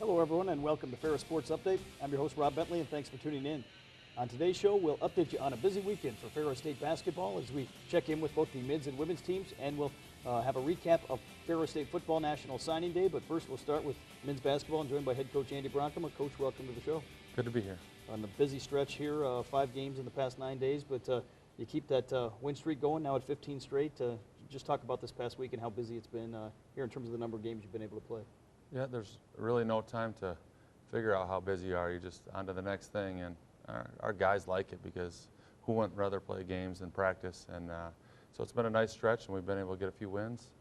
Hello everyone and welcome to Ferris Sports Update. I'm your host Rob Bentley and thanks for tuning in. On today's show we'll update you on a busy weekend for Ferris State basketball as we check in with both the men's and women's teams, and we'll have a recap of Ferris State football National Signing Day. But first we'll start with men's basketball and joined by head coach Andy Bronkema. Coach, welcome to the show. Good to be here. On the busy stretch here, 5 games in the past 9 days, but you keep that win streak going now at 15 straight. Just talk about this past week and how busy it's been here in terms of the number of games you've been able to play. Yeah, there's really no time to figure out how busy you are. You're just on to the next thing, and our guys like it because who wouldn't rather play games than practice? And so it's been a nice stretch, and we've been able to get a few wins,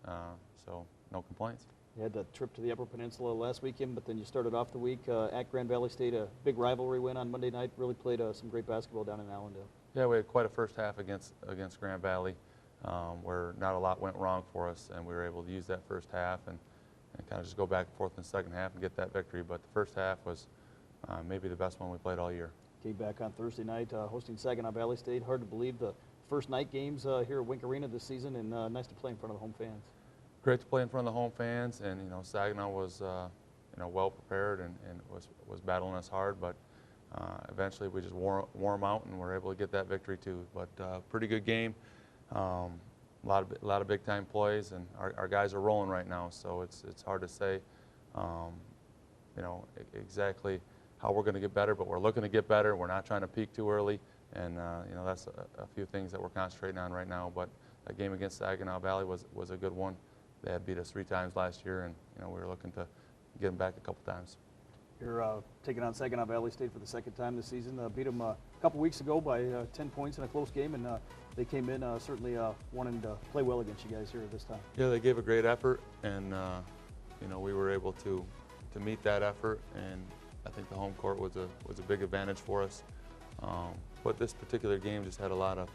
so no complaints. You had that trip to the Upper Peninsula last weekend, but then you started off the week at Grand Valley State, a big rivalry win on Monday night. Really played some great basketball down in Allendale. Yeah, we had quite a first half against Grand Valley where not a lot went wrong for us, and we were able to use that first half and kind of just go back and forth in the second half and get that victory. But the first half was maybe the best one we played all year. Came back on Thursday night hosting Saginaw Valley State. Hard to believe the first night games here at Wink Arena this season, and nice to play in front of the home fans. Great to play in front of the home fans, and Saginaw was well prepared and was battling us hard, but eventually we just wore them out and were able to get that victory too. But pretty good game. A lot of big time plays, and our guys are rolling right now. So it's hard to say, exactly how we're going to get better, but we're looking to get better. We're not trying to peak too early, and that's a few things that we're concentrating on right now. But that game against Saginaw Valley was a good one. They had beat us 3 times last year, and we were looking to get them back a couple times. You're taking on Saginaw Valley State for the second time this season. Beat them a couple weeks ago by 10 points in a close game, and they came in certainly wanting to play well against you guys here this time. Yeah, they gave a great effort, and we were able to meet that effort, and I think the home court was a big advantage for us. But this particular game just had a lot of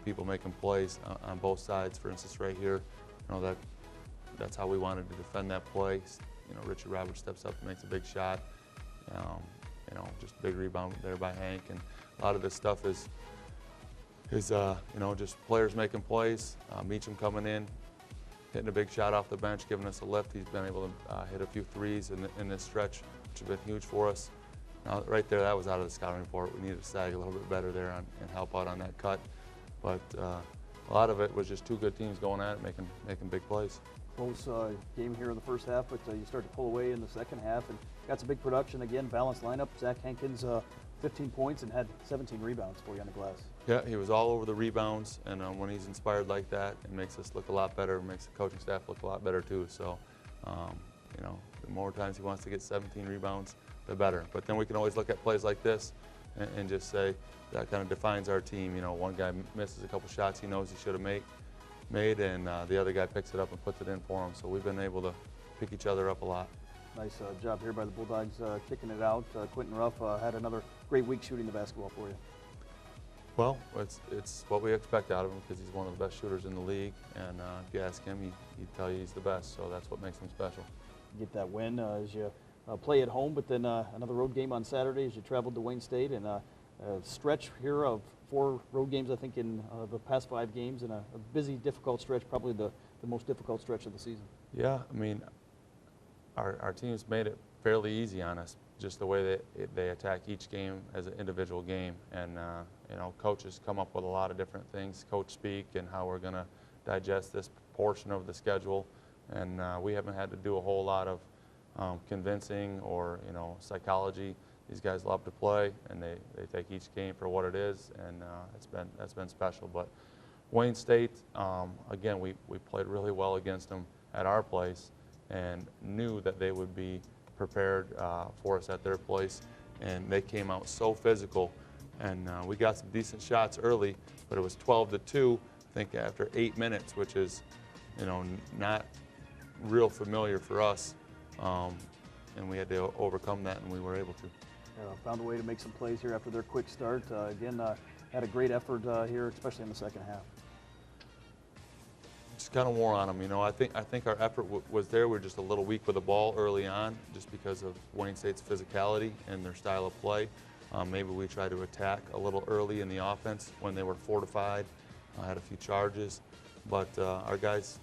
people making plays on both sides. For instance, right here, that's how we wanted to defend that play. Richie Roberts steps up and makes a big shot. Just a big rebound there by Hank, and a lot of this stuff is just players making plays. Meacham coming in, hitting a big shot off the bench, giving us a lift. He's been able to hit a few threes in this stretch, which have been huge for us. Now, right there, that was out of the scouting report. We needed to sag a little bit better there and help out on that cut. But a lot of it was just 2 good teams going at it, making big plays. Close game here in the first half, but you start to pull away in the second half and got some big production. Again, balanced lineup. Zach Hankins, 15 points and had 17 rebounds for you on the glass. Yeah, he was all over the rebounds, and when he's inspired like that, it makes us look a lot better. It makes the coaching staff look a lot better too. So, the more times he wants to get 17 rebounds, the better. But then we can always look at plays like this and just say that kind of defines our team. One guy misses a couple shots he knows he should have made, and the other guy picks it up and puts it in for him. So we've been able to pick each other up a lot. Nice job here by the Bulldogs kicking it out. Quentin Ruff had another great week shooting the basketball for you. Well, it's what we expect out of him because he's one of the best shooters in the league, and if you ask him, he'd tell you he's the best, so that's what makes him special. You get that win as you play at home, but then another road game on Saturday as you traveled to Wayne State, and a stretch here of 4 road games, I think, in the past 5 games, and a busy, difficult stretch, probably the most difficult stretch of the season. Yeah, I mean, our team's made it fairly easy on us, just the way they attack each game as an individual game. And, coaches come up with a lot of different things, coach speak, and how we're going to digest this portion of the schedule. And we haven't had to do a whole lot of convincing or, psychology. These guys love to play, and they take each game for what it is, and that's been special. But Wayne State, again, we played really well against them at our place and knew that they would be prepared for us at their place, and they came out so physical, and we got some decent shots early, but it was 12-2, I think, after 8 minutes, which is, not real familiar for us, and we had to overcome that, and we were able to. Found a way to make some plays here after their quick start. Again, had a great effort here, especially in the second half. Just kind of wore on them, I think our effort was there. We were just a little weak with the ball early on, just because of Wayne State's physicality and their style of play. Maybe we tried to attack a little early in the offense when they were fortified, had a few charges, but our guys,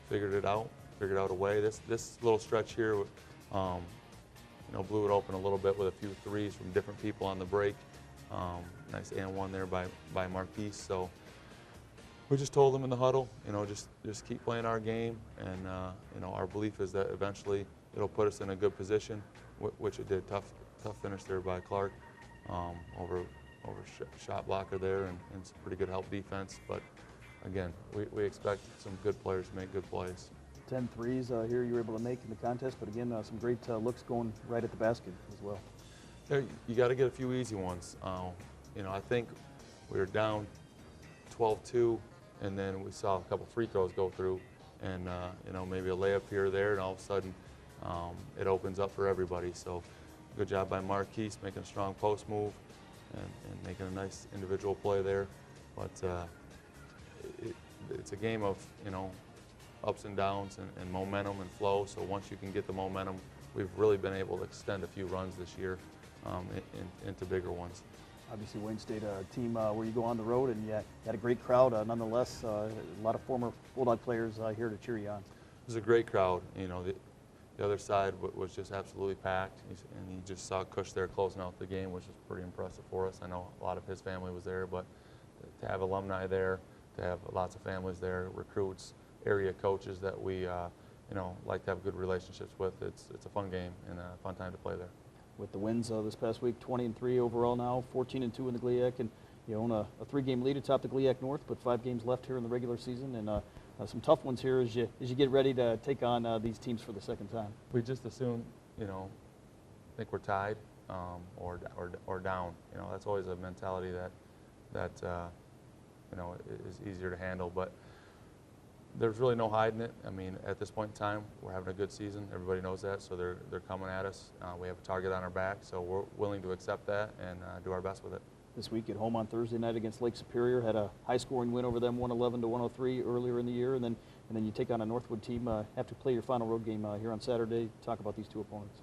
figured it out a way. This little stretch here Blew it open a little bit with a few threes from different people on the break. Nice and one there by Marquise. So we just told them in the huddle, just keep playing our game, and our belief is that eventually it'll put us in a good position, which it did. Tough finish there by Clark, over shot blocker there, and some pretty good help defense. But again, we expect some good players to make good plays. 10 threes here you were able to make in the contest, but again, some great looks going right at the basket as well. Yeah, you got to get a few easy ones. I think we were down 12-2, and then we saw a couple free throws go through, and maybe a layup here or there, and all of a sudden it opens up for everybody. So good job by Marquise making a strong post move and making a nice individual play there. But it's a game of ups and downs and momentum and flow. So once you can get the momentum, we've really been able to extend a few runs this year into bigger ones. Obviously, Wayne State, a team where you go on the road, and you had a great crowd nonetheless. A lot of former Bulldog players here to cheer you on. It was a great crowd. The other side was just absolutely packed, and you just saw Cush there closing out the game, which was pretty impressive for us. I know a lot of his family was there, but to have alumni there, to have lots of families there, recruits, area coaches that we like to have good relationships with, it's a fun game and a fun time to play there. With the wins this past week, 20-3 overall now, 14-2 in the GLIAC, and you own a 3-game lead atop the GLIAC North, but 5 games left here in the regular season, and some tough ones here as you get ready to take on these teams for the second time. We just assume, think we're tied or down. That's always a mentality that is easier to handle, but there's really no hiding it. I mean, at this point in time, we're having a good season. Everybody knows that, so they're coming at us. We have a target on our back, so we're willing to accept that and do our best with it. This week at home on Thursday night against Lake Superior, had a high-scoring win over them, 111-103 earlier in the year, and then you take on a Northwood team. Have to play your final road game here on Saturday. Talk about these two opponents.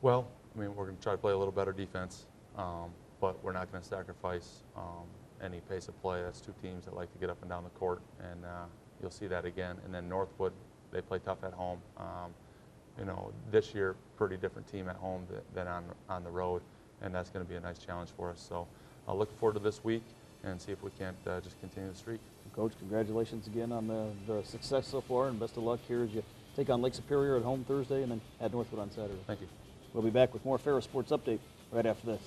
Well, I mean, we're going to try to play a little better defense, but we're not going to sacrifice any pace of play. That's two teams that like to get up and down the court, and you'll see that again. And then Northwood, they play tough at home. This year, pretty different team at home than on the road, and that's going to be a nice challenge for us. So I'll look forward to this week and see if we can't just continue the streak. Coach, congratulations again on the success so far, and best of luck here as you take on Lake Superior at home Thursday and then at Northwood on Saturday. Thank you. We'll be back with more Ferris Sports Update right after this.